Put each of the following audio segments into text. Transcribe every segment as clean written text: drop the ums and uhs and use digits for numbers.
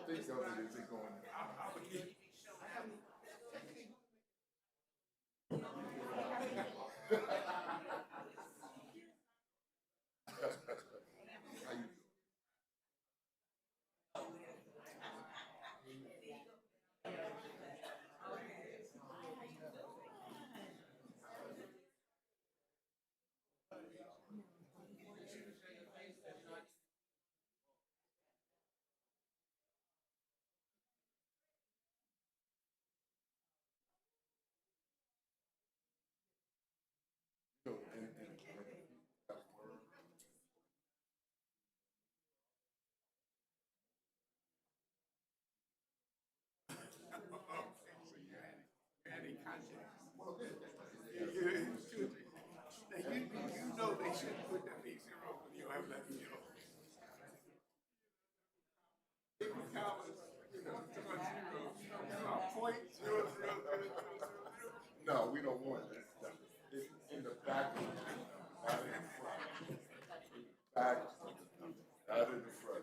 think of it as it going. How you doing? You know they shouldn't put that big zero when you have that zero. No, we don't want that. It's in the back of the room, not in the front. Back, not in the front.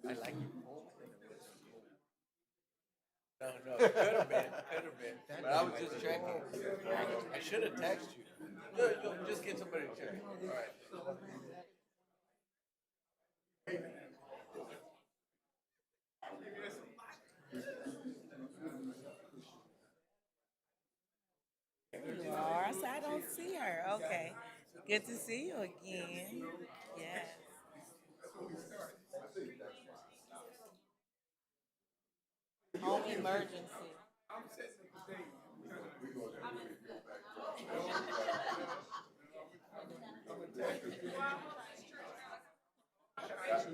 I like you. No, no, could have been, could have been. But I was just checking. I should have texted you. Just get somebody to check. All right. You are. So I don't see her. Okay. Good to see you again. Yes. Home emergency.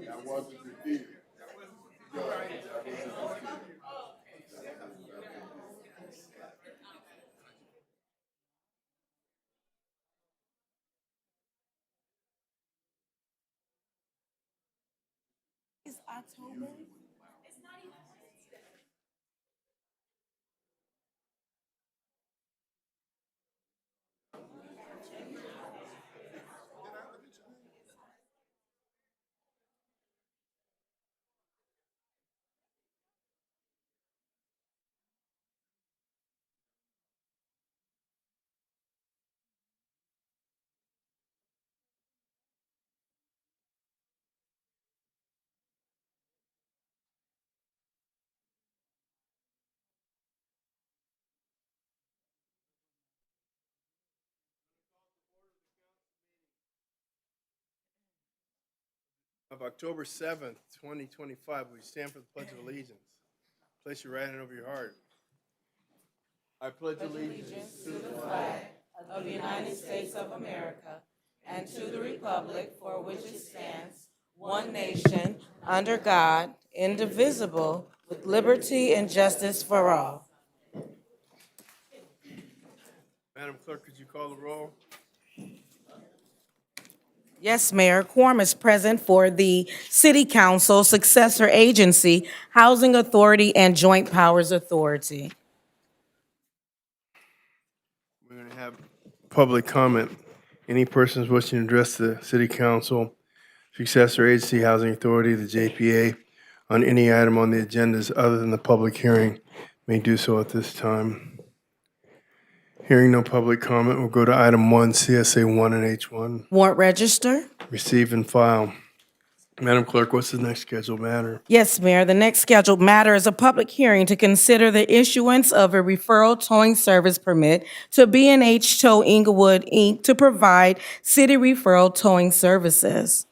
That wasn't the deal. It's October. Of October 7th, 2025, we stand for the Pledge of Allegiance. Place your right hand over your heart. I pledge allegiance To the flag of the United States of America and to the republic for which it stands, one nation, under God, indivisible, with liberty and justice for all. Madam Clerk, could you call the roll? Yes, Mayor. Quorum is present for the City Council, Successor Agency, Housing Authority, and Joint Powers Authority. We're going to have public comment. Any persons wishing to address the City Council, Successor Agency, Housing Authority, the JPA, on any item on the agendas other than the public hearing may do so at this time. Hearing no public comment, we'll go to item 1, CSA 1 and H1. Warrant register. Receive and file. Madam Clerk, what's the next scheduled matter? Yes, Mayor. The next scheduled matter is a public hearing to consider the issuance of a referral towing service permit to B&H Tow Inglewood, Inc. to provide city referral towing services.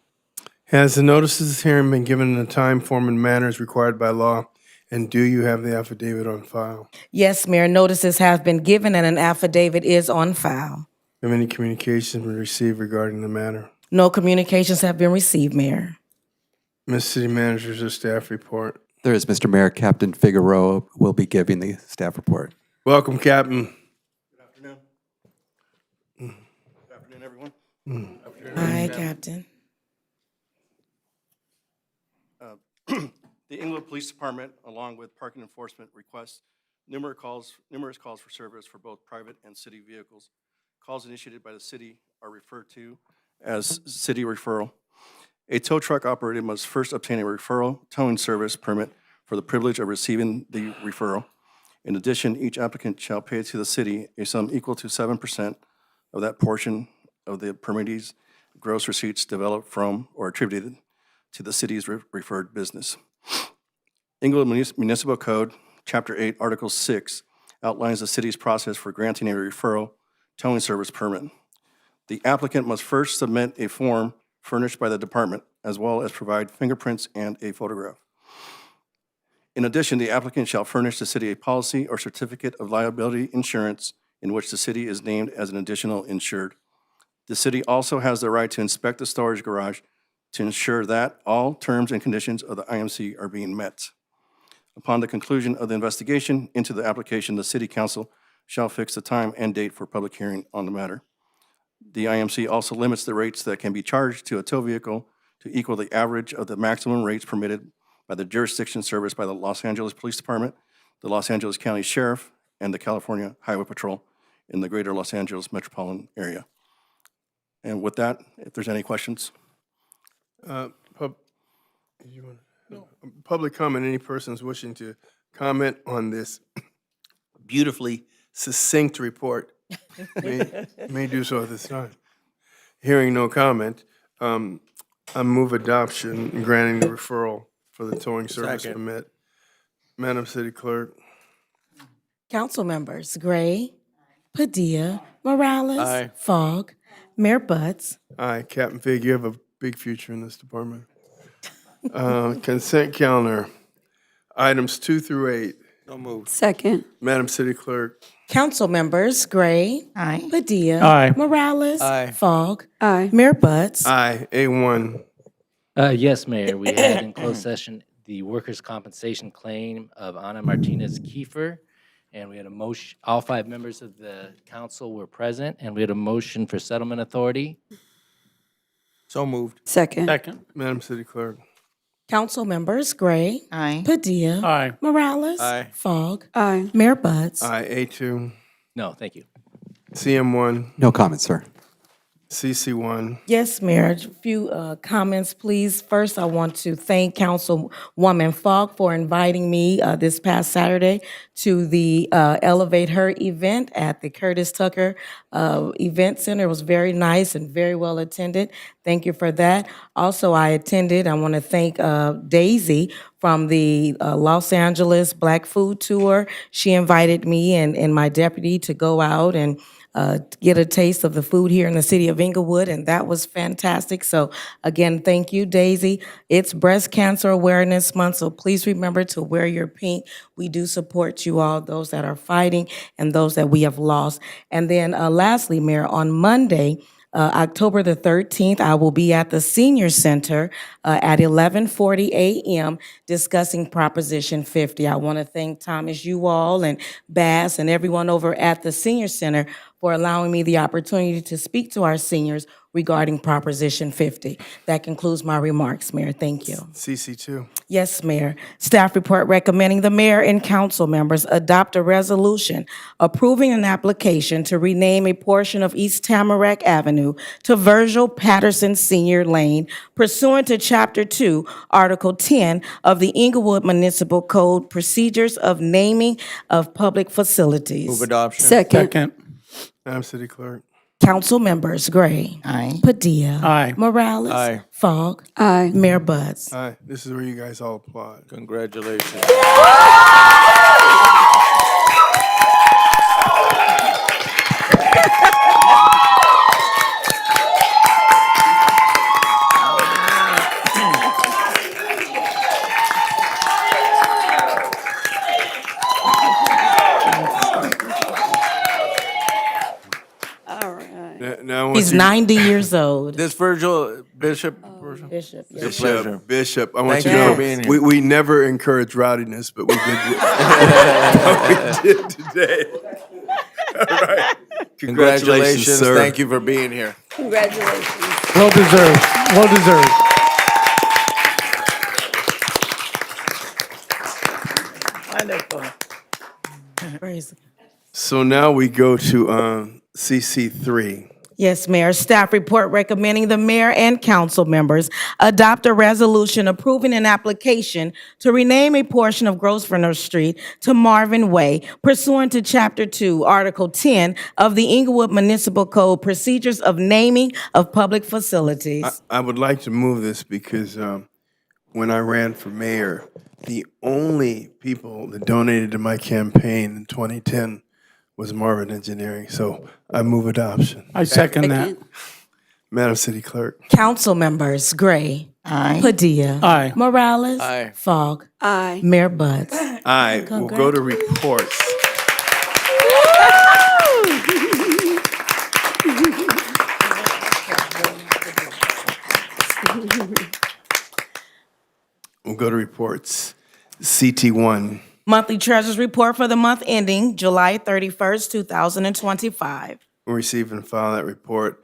Has the notice of this hearing been given in the time, form, and manner as required by law? And do you have the affidavit on file? Yes, Mayor. Notices have been given and an affidavit is on file. Have any communications been received regarding the matter? No communications have been received, Mayor. Ms. City Manager's a staff report. There is, Mr. Mayor. Captain Figueroa will be giving the staff report. Welcome, Captain. Good afternoon. Good afternoon, everyone. Hi, Captain. The Inglewood Police Department, along with parking enforcement, requests numerous calls for service for both private and city vehicles. Calls initiated by the city are referred to as city referral. A tow truck operator must first obtain a referral towing service permit for the privilege of receiving the referral. In addition, each applicant shall pay to the city a sum equal to 7% of that portion of the permittee's gross receipts developed from or attributed to the city's referred business. Inglewood Municipal Code, Chapter 8, Article 6, outlines the city's process for granting a referral towing service permit. The applicant must first submit a form furnished by the department, as well as provide fingerprints and a photograph. In addition, the applicant shall furnish the city a policy or certificate of liability insurance in which the city is named as an additional insured. The city also has the right to inspect the storage garage to ensure that all terms and conditions of the IMC are being met. Upon the conclusion of the investigation into the application, the City Council shall fix the time and date for public hearing on the matter. The IMC also limits the rates that can be charged to a tow vehicle to equal the average of the maximum rates permitted by the jurisdiction serviced by the Los Angeles Police Department, the Los Angeles County Sheriff, and the California Highway Patrol in the greater Los Angeles metropolitan area. And with that, if there's any questions. Public comment, any persons wishing to comment on this beautifully succinct report may do so at this time. Hearing no comment, I move adoption and granting the referral for the towing service Second. permit. Madam City Clerk. Council members Gray, Padilla, Morales, Aye. Fogg, Mayor Butts. Aye, Captain Fig, you have a big future in this department. Consent calendar, items 2 through 8. No move. Second. Madam City Clerk. Council members Gray, Aye. Padilla, Aye. Morales, Aye. Fogg, Aye. Mayor Butts. Aye, A1. Yes, Mayor. We had in closed session the workers' compensation claim of Ana Martinez Kiefer, and we had a motion, all 5 members of the council were present, and we had a motion for settlement authority. So moved. Second. Second. Madam City Clerk. Council members Gray, Aye. Padilla, Aye. Morales, Aye. Fogg, Aye. Mayor Butts. Aye, A2. No, thank you. CM1, No comment, sir. CC1. Yes, Mayor. A few comments, please. First, I want to thank Councilwoman Fogg for inviting me this past Saturday to the Elevate Her event at the Curtis Tucker Event Center. It was very nice and very well attended. Thank you for that. Also, I want to thank Daisy from the Los Angeles Black Food Tour. She invited me and my deputy to go out and get a taste of the food here in the city of Inglewood, and that was fantastic. So again, thank you, Daisy. It's Breast Cancer Awareness Month, so please remember to wear your pink. We do support you all, those that are fighting and those that we have lost. And then lastly, Mayor, on Monday, October the 13th, I will be at the Senior Center at 11:40 a.m. discussing Proposition 50. I want to thank Thomas, you all, and Bass, and everyone over at the Senior Center for allowing me the opportunity to speak to our seniors regarding Proposition 50. That concludes my remarks, Mayor. Thank you. CC2. Yes, Mayor. Staff report recommending the mayor and council members adopt a resolution approving an application to rename a portion of East Tamarack Avenue to Virgil Patterson Senior Lane pursuant to Chapter 2, Article 10 of the Inglewood Municipal Code Procedures of Naming of Public Facilities. Move adoption. Second. Madam City Clerk. Council members Gray. Aye. Padilla. Aye. Morales. Aye. Fogg. Aye. Mayor Buds. Aye, this is where you guys all applaud. Congratulations. All right. Now I want He's you- 90 years old. This Virgil, Bishop, Virgil? Bishop. It's a pleasure. Bishop, I want Thank you you to for know, being here. we never encourage rowdiness, but we did, we did today. All right. Congratulations. sir. Thank you for being here. Congratulations. Well deserved. Well deserved. Wonderful. Praise God. So now we go to CC3. Yes, Mayor. Staff report recommending the mayor and council members adopt a resolution approving an application to rename a portion of Grosvenor Street to Marvin Way pursuant to Chapter 2, Article 10 of the Inglewood Municipal Code, Procedures of Naming of Public Facilities. I would like to move this because when I ran for mayor, the only people that donated to my campaign in 2010 was Marvin Engineering. So I move adoption. I second that. Madam City Clerk. Council members Gray. Aye. Padilla. Aye. Morales. Aye. Fogg. Aye. Mayor Buds. Aye. We'll go to reports. We'll go to reports. CT1. Monthly Treasurers Report for the month ending July 31st, 2025. We'll receive and file that report.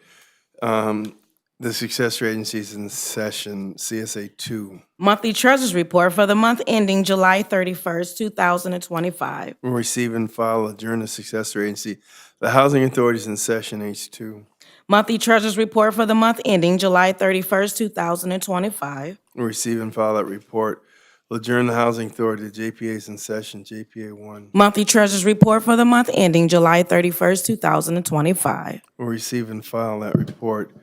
The successor agencies in session, CSA 2. Monthly Treasurers Report for the month ending July 31st, 2025. We'll receive and file adjourn the successor agency. The housing authorities in session H2. Monthly Treasurers Report for the month ending July 31st, 2025. We'll receive and file that report. We'll adjourn the housing authority. The JPA's in session, JPA 1. Monthly Treasurers Report for the month ending July 31st, 2025. We'll receive and file that report.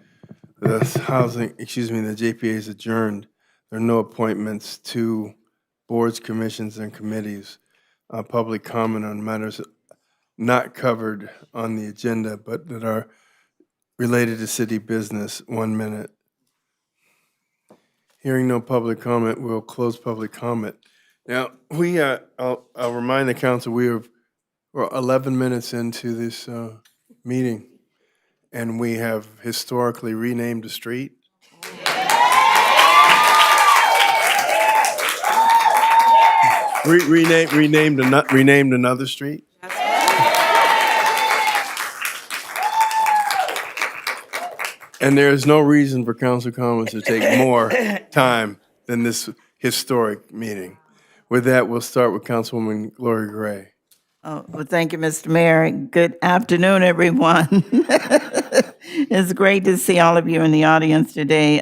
The JPA is adjourned. There are no appointments to boards, commissions, and committees. Public comment on matters not covered on the agenda, but that are related to city business, 1 minute. Hearing no public comment, we'll close public comment. Now, I'll remind the council, we're 11 minutes into this meeting, and we have historically renamed a street. Renamed another street. And there is no reason for council comments to take more time than this historic meeting. With that, we'll start with Councilwoman Gloria Gray. Oh, well, thank you, Mr. Mayor. Good afternoon, everyone. It's great to see all of you in the audience today.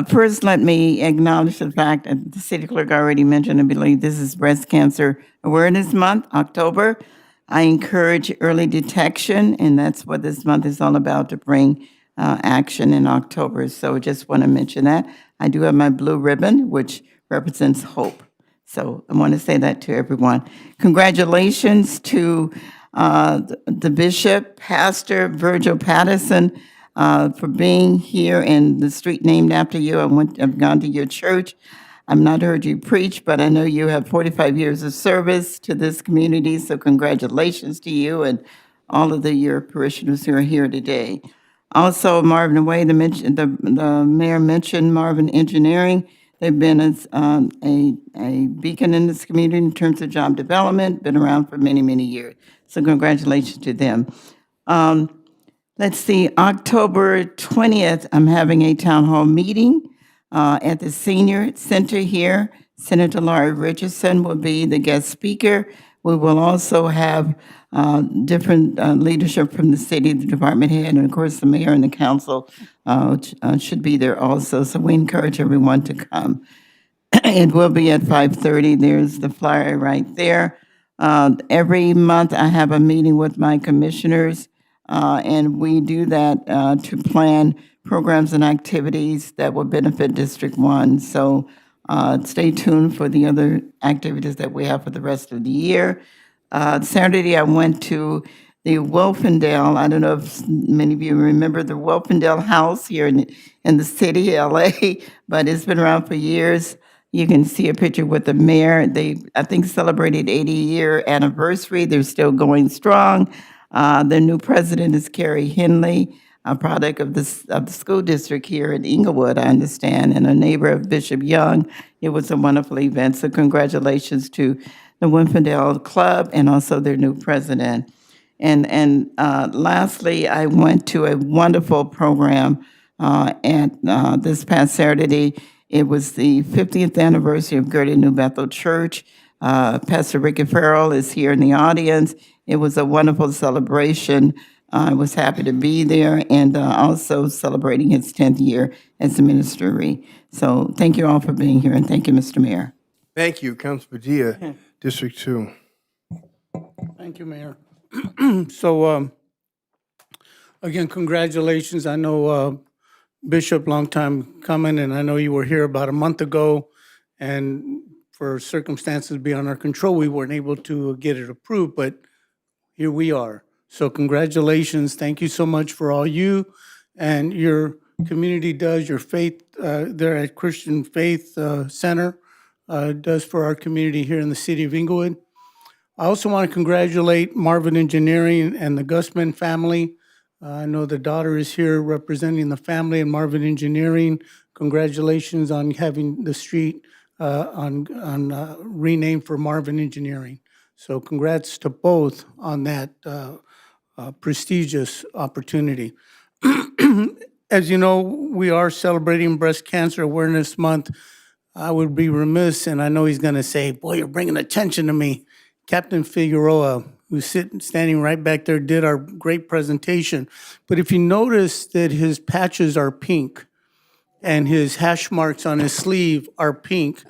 First, let me acknowledge the fact that the city clerk already mentioned, I believe this is Breast Cancer Awareness Month, October. I encourage early detection, and that's what this month is all about, to bring action in October. So just want to mention that. I do have my blue ribbon, which represents hope. So I want to say that to everyone. Congratulations to the bishop, Pastor Virgil Patterson, for being here and the street named after you. I've gone to your church. I've not heard you preach, but I know you have 45 years of service to this community. So congratulations to you and all of your parishioners who are here today. Also, Marvin Way, the mayor mentioned Marvin Engineering. They've been a beacon in this community in terms of job development, been around for many, many years. So congratulations to them. Let's see, October 20th, I'm having a town hall meeting at the Senior Center here. Senator Laurie Richardson will be the guest speaker. We will also have different leadership from the city, the department head, and of course, the mayor and the council should be there also. So we encourage everyone to come. It will be at 5:30. There's the flyer right there. Every month, I have a meeting with my commissioners, and we do that to plan programs and activities that will benefit District 1. So stay tuned for the other activities that we have for the rest of the year. Saturday, I went to the Wolfendale. I don't know if many of you remember the Wolfendale House here in the city, LA, but it's been around for years. You can see a picture with the mayor. They, I think, celebrated 80-year anniversary. They're still going strong. Their new president is Carrie Henley, a product of the school district here in Inglewood, I understand, and a neighbor of Bishop Young. It was a wonderful event. So congratulations to the Winfordale Club and also their new president. And lastly, I went to a wonderful program at this past Saturday. It was the 50th anniversary of Gertie New Bethel Church. Pastor Ricky Farrell is here in the audience. It was a wonderful celebration. I was happy to be there and also celebrating his 10th year as a ministry. So thank you all for being here, and thank you, Mr. Mayor. Thank you, Councilor Padilla, District 2. Thank you, Mayor. So, again, congratulations. I know Bishop, long time coming, and I know you were here about a month ago, and for circumstances beyond our control, we weren't able to get it approved, but here we are. So congratulations. Thank you so much for all you and your community does, your faith there at Christian Faith Center does for our community here in the city of Inglewood. I also want to congratulate Marvin Engineering and the Gusman family. I know the daughter is here representing the family and Marvin Engineering. Congratulations on having the street renamed for Marvin Engineering. So congrats to both on that prestigious opportunity. As you know, we are celebrating Breast Cancer Awareness Month. I would be remiss, and I know he's going to say, boy, you're bringing attention to me. Captain Figueroa, who's standing right back there, did our great presentation. But if you notice that his patches are pink and his hash marks on his sleeve are pink,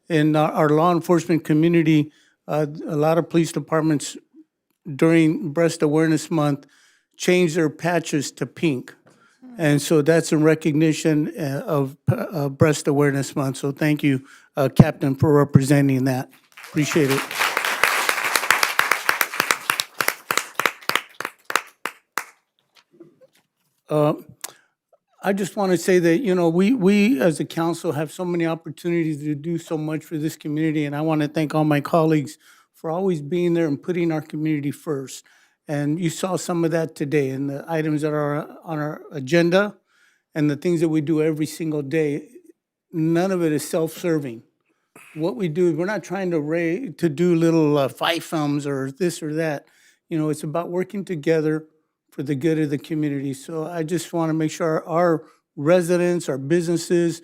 in our law enforcement community, a lot of police departments during Breast Awareness Month change their patches to pink. And so that's in recognition of Breast Awareness Month. So thank you, Captain, for representing that. Appreciate it. I just want to say that, you know, we as a council have so many opportunities to do so much for this community, and I want to thank all my colleagues for always being there and putting our community first. And you saw some of that today in the items that are on our agenda and the things that we do every single day. None of it is self-serving. What we do, we're not trying to do little FIFMs or this or that. You know, it's about working together for the good of the community. So I just want to make sure our residents, our businesses,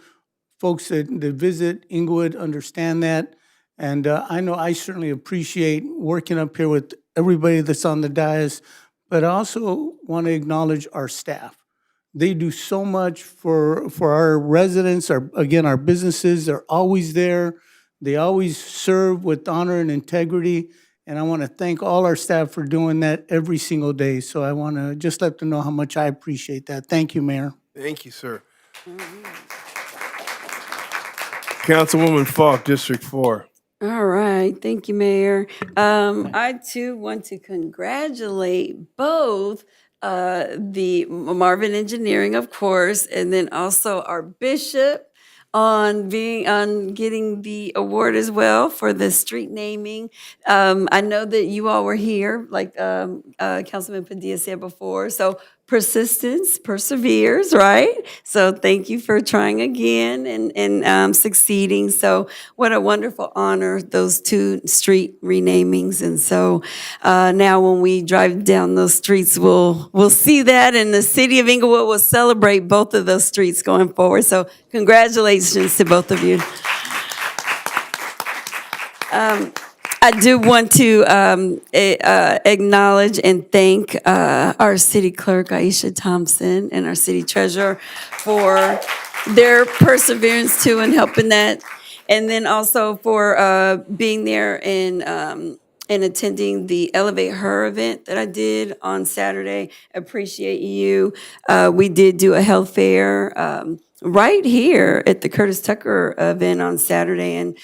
folks that visit Inglewood understand that. And I know I certainly appreciate working up here with everybody that's on the dais, but I also want to acknowledge our staff. They do so much for our residents, our businesses. They're always there. They always serve with honor and integrity. And I want to thank all our staff for doing that every single day. So I want to just let them know how much I appreciate that. Thank you, Mayor. Thank you, sir. Councilwoman Falk, District 4. All right, thank you, Mayor. I too want to congratulate both the Marvin Engineering, of course, and then also our bishop on getting the award as well for the street naming. I know that you all were here, like Councilman Padilla said before. So persistence perseveres, right? So thank you for trying again and succeeding. So what a wonderful honor, those two street renamings. And so now when we drive down those streets, we'll see that, and the city of Inglewood will celebrate both of those streets going forward. So congratulations to both of you. I do want to acknowledge and thank our city clerk, Aisha Thompson, and our city treasurer for their perseverance too in helping that. And then also for being there and and attending the Elevate Her event that I did on Saturday. Appreciate you. We did do a health fair right here at the Curtis Tucker event on Saturday, and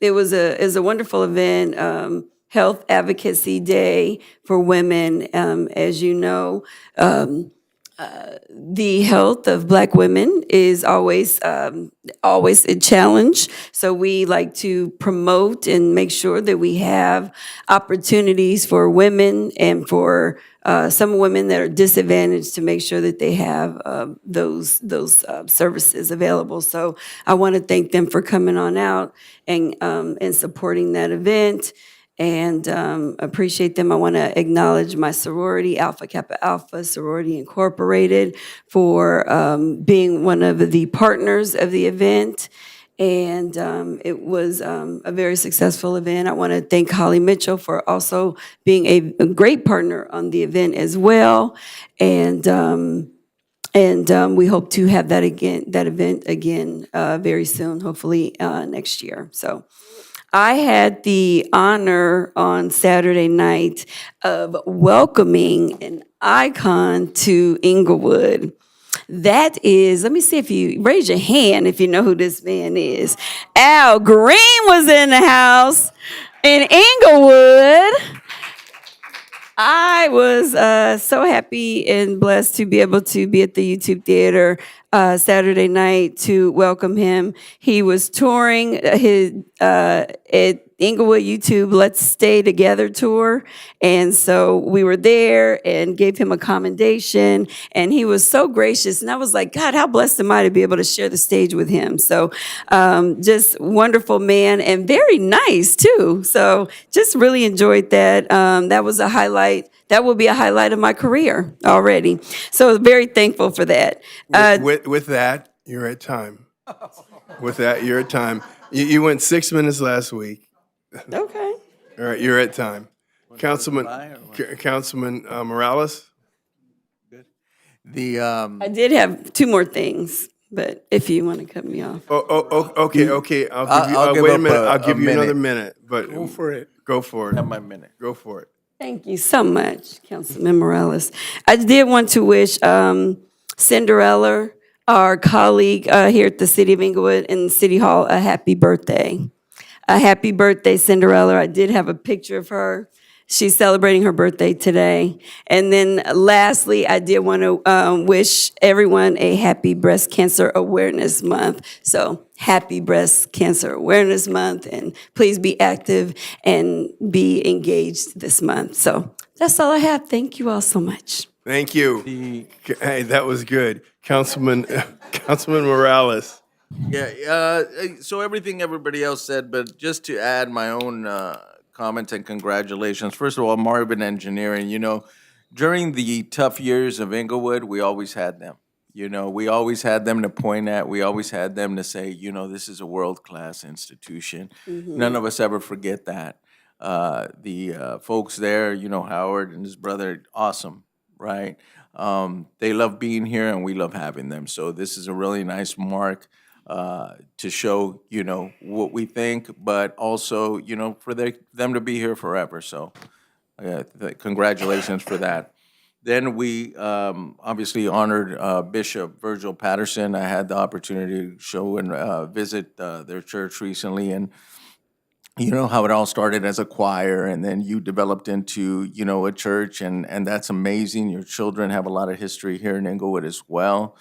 it was a wonderful event. Health Advocacy Day for women, as you know. The health of Black women is always a challenge. So we like to promote and make sure that we have opportunities for women and for some women that are disadvantaged to make sure that they have those services available. So I want to thank them for coming on out and supporting that event, and appreciate them. I want to acknowledge my sorority, Alpha Kappa Alpha Sorority Incorporated, for being one of the partners of the event. And it was a very successful event. I want to thank Holly Mitchell for also being a great partner on the event as well. And we hope to have that event again very soon, hopefully next year. So I had the honor on Saturday night of welcoming an icon to Inglewood. That is, let me see if you raise your hand if you know who this man is. Al Green was in the house in Inglewood. I was so happy and blessed to be able to be at the YouTube Theater Saturday night to welcome him. He was touring at Inglewood YouTube Let's Stay Together tour. And so we were there and gave him a commendation. And he was so gracious. And I was like, God, how blessed am I to be able to share the stage with him? So just wonderful man and very nice too. So just really enjoyed that. That was a highlight. That will be a highlight of my career already. So very thankful for that. With that, you're at time. With that, you're at time. You went 6 minutes last week. Okay. All right, you're at time. Councilman Morales? I did have two more things, but if you want to cut me off. Okay. I'll give Wait a up minute. a- I'll a give you another minute. minute. But Go for it. Go for it. Have my minute. Go for it. Thank you so much, Councilman Morales. I did want to wish Cinderella, our colleague here at the City of Inglewood in City Hall, a happy birthday. A happy birthday, Cinderella. I did have a picture of her. She's celebrating her birthday today. And then lastly, I did want to wish everyone a happy Breast Cancer Awareness Month. So happy Breast Cancer Awareness Month, and please be active and be engaged this month. So that's all I have. Thank you all so much. Thank you. Hey, that was good. Councilman Morales. Yeah, so everything everybody else said, but just to add my own comment and congratulations. First of all, Marvin Engineering, during the tough years of Inglewood, we always had them. We always had them to point at. We always had them to say, this is a world-class institution. None of us ever forget that. The folks there, Howard and his brother, awesome, right? They love being here, and we love having them. So this is a really nice mark to show, what we think, but also, for them to be here forever. So congratulations for that. Then we obviously honored Bishop Virgil Patterson. I had the opportunity to show and visit their church recently, and you know how it all started as a choir, and then you developed into, a church, and that's amazing. Your children have a lot of history here in Inglewood as well.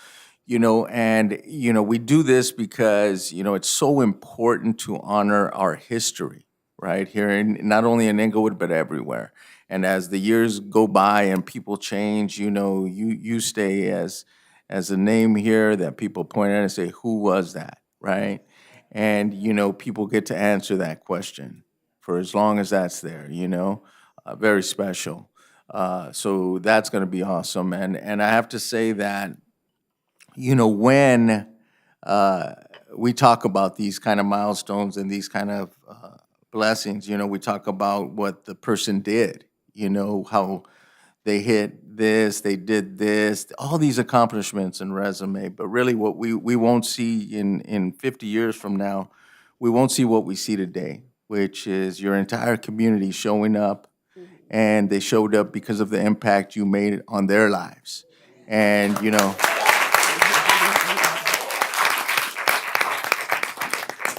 And we do this because, it's so important to honor our history, right? Here not only in Inglewood, but everywhere. And as the years go by and people change, you stay as a name here that people point at and say, who was that, right? And, people get to answer that question for as long as that's there, very special. So that's going to be awesome. And I have to say that, when we talk about these kind of milestones and these kind of blessings, we talk about what the person did, how they hit this, they did this, all these accomplishments and resume. But really what we won't see in 50 years from now, we won't see what we see today. which is your entire community showing up, and they showed up because of the impact you made on their lives. And, you know,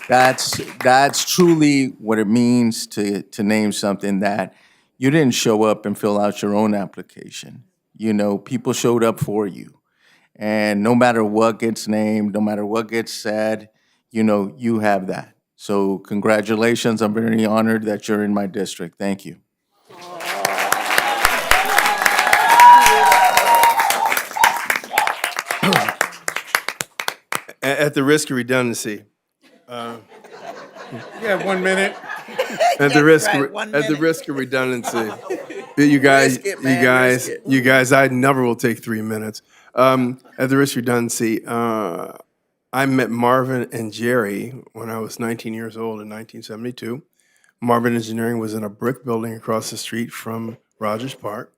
that's truly what it means to name something that you didn't show up and fill out your own application. You know, people showed up for you. And no matter what gets named, no matter what gets said, you know, you have that. So congratulations. I'm very honored that you're in my district. Thank you. At the risk of redundancy, You have 1 minute. at the risk of redundancy, you guys, I never will take 3 minutes. At the risk of redundancy, I met Marvin and Jerry when I was 19 years old in 1972. Marvin Engineering was in a brick building across the street from Rogers Park.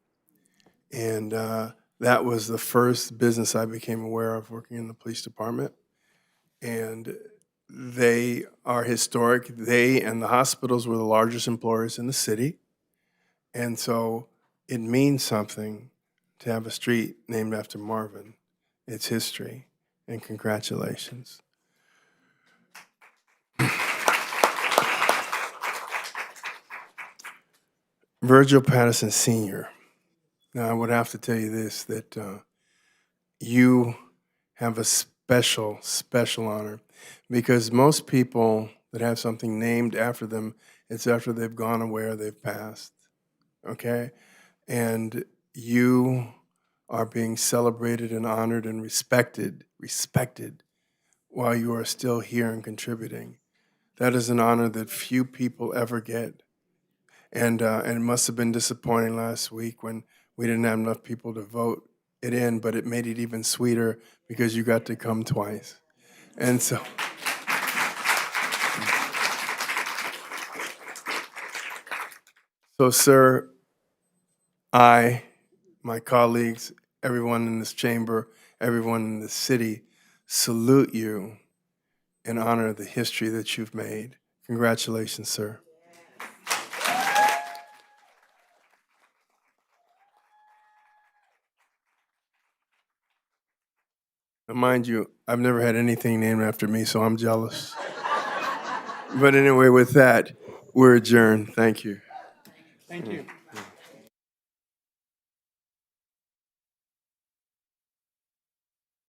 And that was the first business I became aware of working in the police department. And they are historic. They and the hospitals were the largest employers in the city. And so it means something to have a street named after Marvin. It's history, and congratulations. Virgil Patterson Sr. Now, I would have to tell you this, that you have a special, special honor, because most people that have something named after them, it's after they've gone away or they've passed, okay? And you are being celebrated and honored and respected while you are still here and contributing. That is an honor that few people ever get. And it must have been disappointing last week when we didn't have enough people to vote it in, but it made it even sweeter because you got to come twice. And so, sir, I, my colleagues, everyone in this chamber, everyone in this city, salute you in honor of the history that you've made. Congratulations, sir. Now, mind you, I've never had anything named after me, so I'm jealous. But anyway, with that, we're adjourned. Thank you. Thank you.